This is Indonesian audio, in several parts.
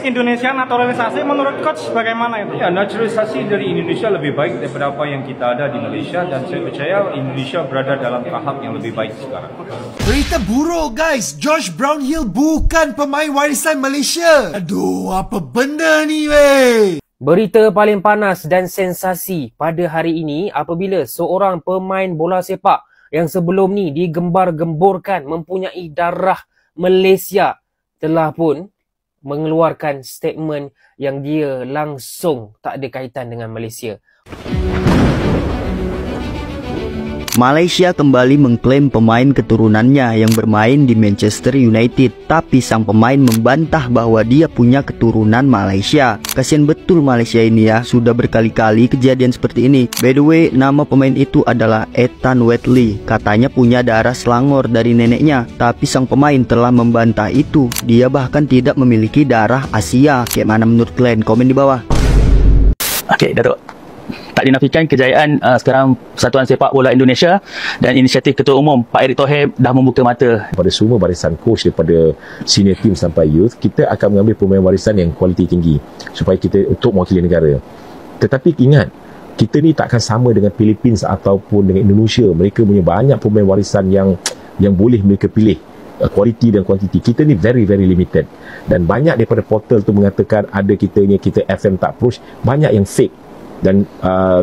Indonesia naturalisasi menurut coach bagaimana itu? Ya, naturalisasi dari Indonesia lebih baik daripada apa yang kita ada di Malaysia, dan saya percaya Indonesia berada dalam tahap yang lebih baik sekarang. Berita buruk guys, Josh Brownhill bukan pemain warisan Malaysia. Aduh, apa benda ni weh? Berita paling panas dan sensasi pada hari ini apabila seorang pemain bola sepak yang sebelum ni digembar-gemburkan mempunyai darah Malaysia telah pun mengeluarkan statement yang dia langsung tak ada kaitan dengan Malaysia. Malaysia kembali mengklaim pemain keturunannya yang bermain di Manchester United, tapi sang pemain membantah bahwa dia punya keturunan Malaysia. Kasian betul Malaysia ini ya, sudah berkali-kali kejadian seperti ini. By the way, nama pemain itu adalah Ethan Wheatley. Katanya punya darah Selangor dari neneknya, tapi sang pemain telah membantah itu. Dia bahkan tidak memiliki darah Asia. Kayak mana menurut kalian? Komen di bawah. Okey, Datuk. Tak dinafikan kejayaan sekarang Persatuan Sepak Bola Indonesia dan inisiatif Ketua Umum Pak Erick Thohir dah membuka mata. Pada semua barisan coach daripada senior team sampai youth, kita akan mengambil pemain warisan yang kualiti tinggi supaya kita untuk mewakili negara. Tetapi ingat, kita ni takkan sama dengan Philippines ataupun dengan Indonesia. Mereka punya banyak pemain warisan yang boleh mereka pilih. Kualiti dan kuantiti kita ni very limited, dan banyak daripada portal tu mengatakan ada kita FM tak push, banyak yang fake. Dan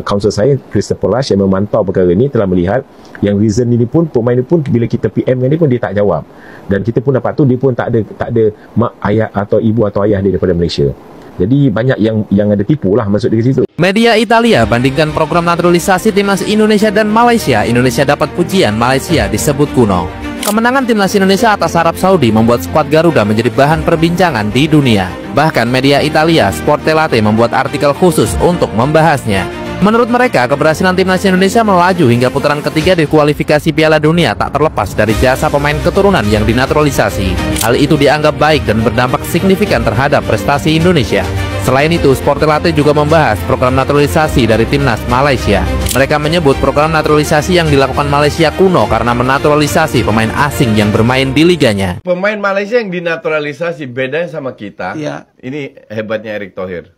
counsel saya Christopher Lash yang memantau perkara ini telah melihat yang reason ini pun, pemain ini pun bila kita PM dengan dia pun dia tak jawab, dan kita pun dapat tu dia pun tak ada mak ayah atau ibu atau ayah dia daripada Malaysia. Jadi banyak yang ada tipu lah masuk di situ. Media Italia bandingkan program naturalisasi timnas Indonesia dan Malaysia. Indonesia dapat pujian, Malaysia disebut kuno. Kemenangan timnas Indonesia atas Arab Saudi membuat skuad Garuda menjadi bahan perbincangan di dunia. Bahkan media Italia Sportelate membuat artikel khusus untuk membahasnya. Menurut mereka, keberhasilan timnas Indonesia melaju hingga putaran ketiga di kualifikasi Piala Dunia tak terlepas dari jasa pemain keturunan yang dinaturalisasi. Hal itu dianggap baik dan berdampak signifikan terhadap prestasi Indonesia. Selain itu, Sportelate juga membahas program naturalisasi dari timnas Malaysia. Mereka menyebut program naturalisasi yang dilakukan Malaysia kuno karena menaturalisasi pemain asing yang bermain di liganya. Pemain Malaysia yang dinaturalisasi bedanya sama kita. Ya. Ini hebatnya Erick Thohir.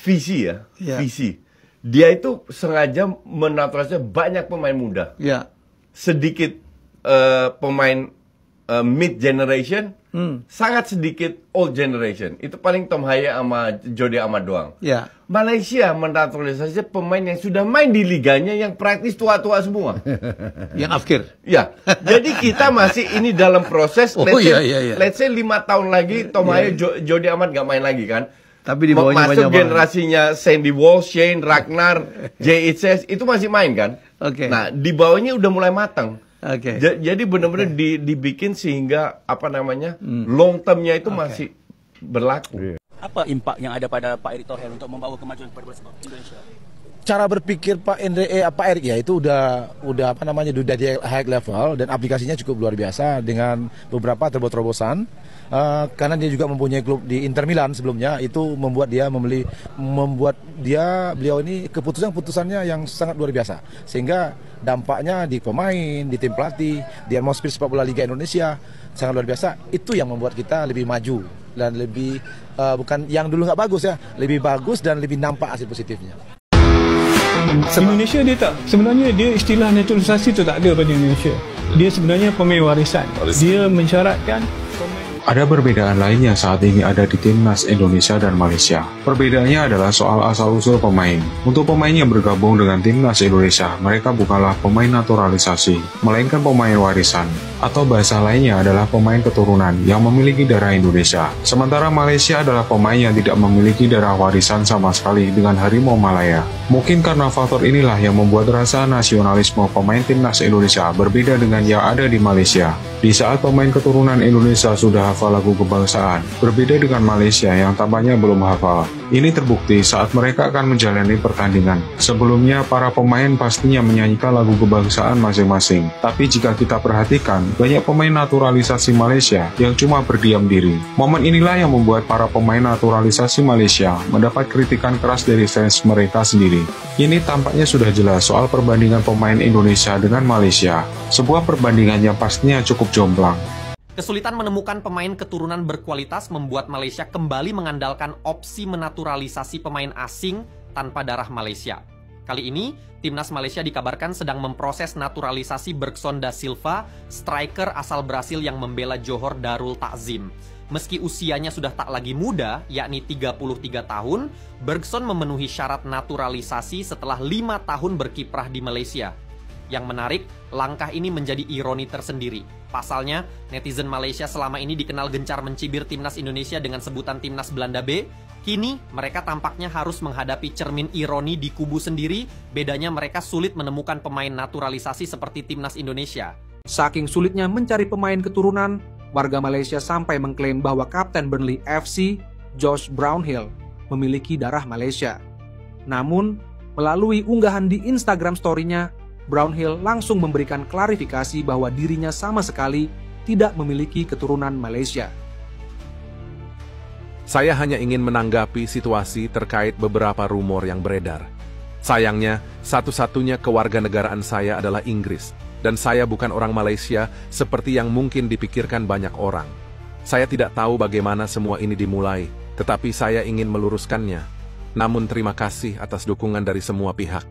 Visi ya. Visi. Dia itu sengaja menaturalisasi banyak pemain muda. Ya. Sedikit pemain mid generation, sangat sedikit old generation. Itu paling Tom Haya sama Jody Ahmad doang. Ya. Malaysia menaturalisasi pemain yang sudah main di liganya yang praktis tua-tua semua. Yang akhir. Ya. Jadi kita masih ini dalam proses. Let's say 5 tahun lagi Tom Haya, Jody Ahmad nggak main lagi kan. Tapi di bawahnya masuk generasinya Sandy Walsh, Shane, Ragnar, JHS itu masih main kan. Nah, di bawahnya udah mulai matang. Jadi benar-benar dibikin sehingga apa namanya long termnya itu masih berlaku. Apa impak yang ada pada Pak Erick Thohir untuk membawa kemajuan pada bola sepak Indonesia? Cara berpikir Pak Erick ya itu udah apa namanya udah di high level, dan aplikasinya cukup luar biasa dengan beberapa terobosan. Karena dia juga mempunyai klub di Inter Milan sebelumnya, itu membuat beliau ini keputusannya yang sangat luar biasa, sehingga dampaknya di pemain, di tim pelatih, di atmosfer sepak bola Liga Indonesia sangat luar biasa. Itu yang membuat kita lebih maju dan lebih bukan yang dulu nggak bagus ya, lebih bagus dan lebih nampak hasil positifnya. Indonesia sebenarnya dia istilah naturalisasi itu tak ada pada Indonesia. Dia sebenarnya pemain warisan. Dia mensyaratkan ada perbedaan lainnya saat ini ada di timnas Indonesia dan Malaysia. Perbedaannya adalah soal asal-usul pemain. Untuk pemain yang bergabung dengan timnas Indonesia, mereka bukanlah pemain naturalisasi, melainkan pemain warisan. Atau bahasa lainnya adalah pemain keturunan yang memiliki darah Indonesia. Sementara Malaysia adalah pemain yang tidak memiliki darah warisan sama sekali dengan Harimau Malaya. Mungkin karena faktor inilah yang membuat rasa nasionalisme pemain timnas Indonesia berbeda dengan yang ada di Malaysia. Di saat pemain keturunan Indonesia sudah hafal lagu kebangsaan, berbeda dengan Malaysia yang tampaknya belum hafal. Ini terbukti saat mereka akan menjalani pertandingan. Sebelumnya, para pemain pastinya menyanyikan lagu kebangsaan masing-masing. Tapi jika kita perhatikan, banyak pemain naturalisasi Malaysia yang cuma berdiam diri. Momen inilah yang membuat para pemain naturalisasi Malaysia mendapat kritikan keras dari fans mereka sendiri. Ini tampaknya sudah jelas soal perbandingan pemain Indonesia dengan Malaysia. Sebuah perbandingan yang pastinya cukup jomplang. Kesulitan menemukan pemain keturunan berkualitas membuat Malaysia kembali mengandalkan opsi menaturalisasi pemain asing tanpa darah Malaysia. Kali ini, timnas Malaysia dikabarkan sedang memproses naturalisasi Bergson da Silva, striker asal Brasil yang membela Johor Darul Takzim. Meski usianya sudah tak lagi muda, yakni 33 tahun, Bergson memenuhi syarat naturalisasi setelah 5 tahun berkiprah di Malaysia. Yang menarik, langkah ini menjadi ironi tersendiri. Pasalnya, netizen Malaysia selama ini dikenal gencar mencibir timnas Indonesia dengan sebutan timnas Belanda B. Kini, mereka tampaknya harus menghadapi cermin ironi di kubu sendiri, bedanya mereka sulit menemukan pemain naturalisasi seperti timnas Indonesia. Saking sulitnya mencari pemain keturunan, warga Malaysia sampai mengklaim bahwa Kapten Burnley FC, Josh Brownhill, memiliki darah Malaysia. Namun, melalui unggahan di Instagram story-nya, Brownhill langsung memberikan klarifikasi bahwa dirinya sama sekali tidak memiliki keturunan Malaysia. Saya hanya ingin menanggapi situasi terkait beberapa rumor yang beredar. Sayangnya, satu-satunya kewarganegaraan saya adalah Inggris, dan saya bukan orang Malaysia seperti yang mungkin dipikirkan banyak orang. Saya tidak tahu bagaimana semua ini dimulai, tetapi saya ingin meluruskannya. Namun terima kasih atas dukungan dari semua pihak.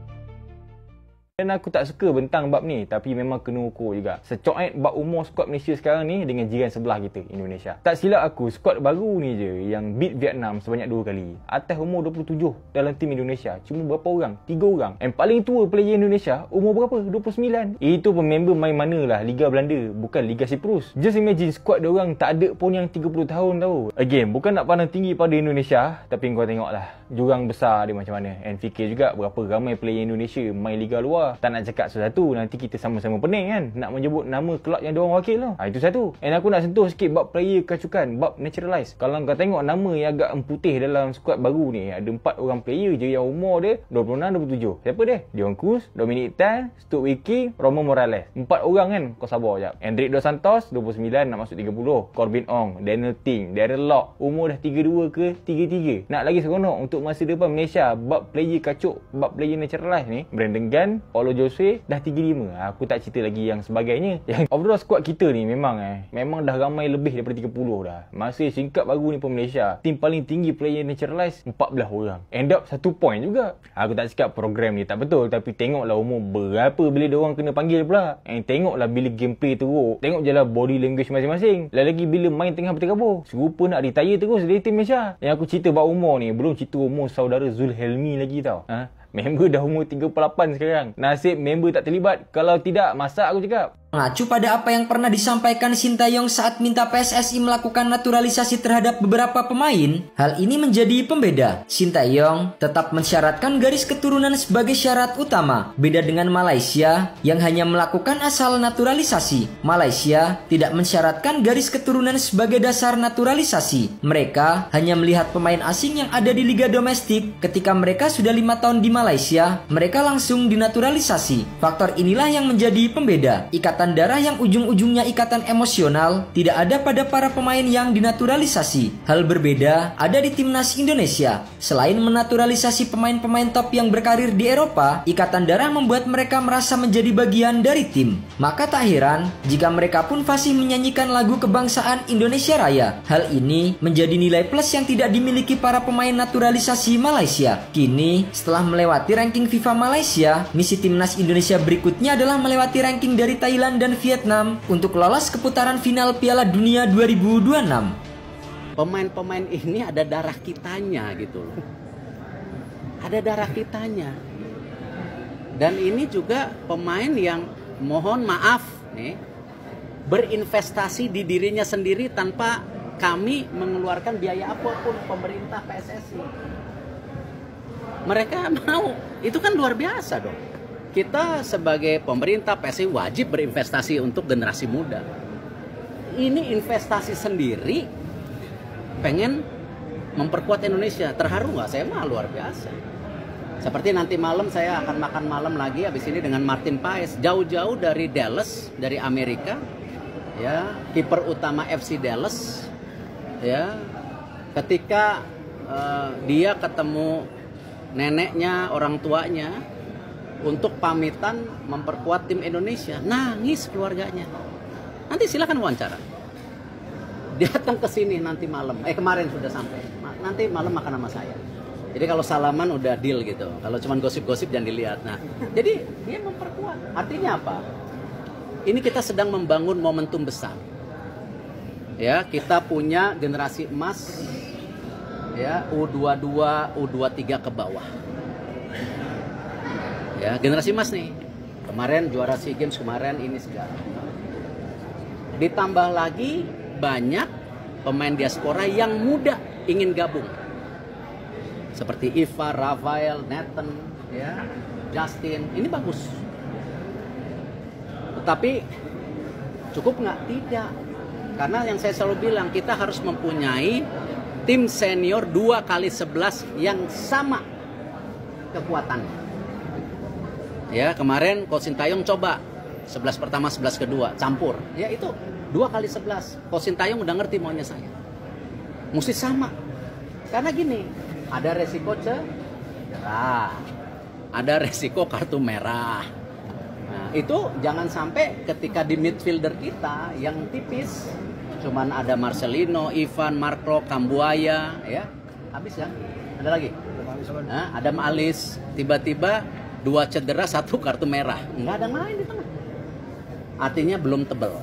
Dan aku tak suka bentang bab ni, tapi memang kena ukur juga. Secoet bab umur skuad Malaysia sekarang ni dengan jiran sebelah kita, Indonesia. Tak silap aku, skuad baru ni je yang beat Vietnam sebanyak 2 kali. Atas umur 27 dalam tim Indonesia, cuma berapa orang? 3 orang. Yang paling tua player Indonesia, umur berapa? 29. Itu pun member main mana lah, Liga Belanda, bukan Liga Cyprus. Just imagine skuad diorang tak ada pun yang 30 tahun tau. Again, bukan nak pandang tinggi pada Indonesia, tapi kau tengoklah, jurang besar dia macam mana. And fikir juga berapa ramai player Indonesia main Liga luar. Tak nak cakap sesuatu, nanti kita sama-sama pening kan nak menyebut nama kelab yang diorang wakil tu. Itu satu. And aku nak sentuh sikit bab player kacukan, bab naturalize. Kalau kau tengok nama yang agak emputih dalam skuad baru ni, ada 4 orang player je yang umur dia 26-27. Siapa dia? Dion Cruz, Dominic Tan, Stuart Wiking, Romo Morales. 4 orang kan, kau sabar sekejap. Hendrik Dos Santos 29 nak masuk 30. Corbin Ong, Daniel Ting, Darren Lock, umur dah 32 ke 33. Nak lagi seronok untuk masa depan Malaysia, bab player kacuk, bab player naturalize ni, Brandon Gunn, Paulo Jose dah 35. Aku tak cerita lagi yang sebagainya. Yang overall squad kita ni memang dah ramai lebih daripada 30 dah. Masa singkat baru ni pun Malaysia, tim paling tinggi player naturalize 14 orang. End up 1 point juga. Aku tak cakap program ni tak betul, tapi tengoklah umur berapa bila diorang kena panggil pula. Tengoklah bila gameplay teruk. Tengok je lah body language masing-masing. Lagi bila main tengah berterabur, serupa nak retire terus dari tim Malaysia. Yang aku cerita bab umur ni, belum cerita umur saudara Zul Helmi lagi tau. Member dah umur 38 sekarang. Nasib member tak terlibat. Kalau tidak, masak aku cakap. Mengacu pada apa yang pernah disampaikan Sintayong saat minta PSSI melakukan naturalisasi terhadap beberapa pemain, hal ini menjadi pembeda. Sintayong tetap mensyaratkan garis keturunan sebagai syarat utama. Beda dengan Malaysia yang hanya melakukan asal naturalisasi. Malaysia tidak mensyaratkan garis keturunan sebagai dasar naturalisasi. Mereka hanya melihat pemain asing yang ada di liga domestik. Ketika mereka sudah 5 tahun di Malaysia, mereka langsung dinaturalisasi. Faktor inilah yang menjadi pembeda. Ikatan darah yang ujung-ujungnya ikatan emosional tidak ada pada para pemain yang dinaturalisasi. Hal berbeda ada di timnas Indonesia. Selain menaturalisasi pemain-pemain top yang berkarir di Eropa, ikatan darah membuat mereka merasa menjadi bagian dari tim. Maka tak heran jika mereka pun fasih menyanyikan lagu kebangsaan Indonesia Raya. Hal ini menjadi nilai plus yang tidak dimiliki para pemain naturalisasi Malaysia. Kini, setelah melewati ranking FIFA Malaysia, misi timnas Indonesia berikutnya adalah melewati ranking dari Thailand dan Vietnam untuk lolos ke putaran final Piala Dunia 2026. Pemain-pemain ini ada darah kitanya gitu loh. Ada darah kitanya. Dan ini juga pemain yang mohon maaf nih, berinvestasi di dirinya sendiri tanpa kami mengeluarkan biaya apapun, pemerintah, PSSI. Mereka mau, itu kan luar biasa dong. Kita sebagai pemerintah PSSI wajib berinvestasi untuk generasi muda. Ini investasi sendiri, pengen memperkuat Indonesia. Terharu nggak? Saya mah luar biasa. Seperti nanti malam saya akan makan malam lagi habis ini dengan Martin Paes. Jauh-jauh dari Dallas, dari Amerika, ya, kiper utama FC Dallas, ya. Ketika dia ketemu neneknya, orang tuanya, untuk pamitan memperkuat tim Indonesia, nangis keluarganya. Nanti silakan wawancara. datang ke sini nanti malam. Kemarin sudah sampai. Nanti malam makan sama saya. Jadi kalau salaman udah deal gitu. Kalau cuma gosip-gosip jangan dilihat. Nah, jadi dia memperkuat. Artinya apa? Ini kita sedang membangun momentum besar. Ya, kita punya generasi emas, ya, U22, U23 ke bawah. Ya, generasi emas nih. Kemarin juara SEA Games kemarin ini segala. Ditambah lagi banyak pemain diaspora yang muda ingin gabung. Seperti Iva, Rafael, Nathan, ya, Justin. Ini bagus. Tetapi cukup nggak? Tidak. Karena yang saya selalu bilang, kita harus mempunyai tim senior 2x11 yang sama kekuatannya. Ya, kemarin Coach Sintayong coba 11 pertama, 11 kedua, campur. Ya itu 2x11. Coach Sintayong udah ngerti maunya saya. Mesti sama. Karena gini, ada resiko cedera, ada resiko kartu merah. Nah, itu jangan sampai ketika di midfielder kita yang tipis, cuman ada Marcelino, Ivan, Marco, Kambuaya, ya. Habis ya? Ada lagi? Nah, Adam Alis, tiba-tiba 2 cedera, 1 kartu merah. Nggak ada main di tengah. Artinya belum tebel.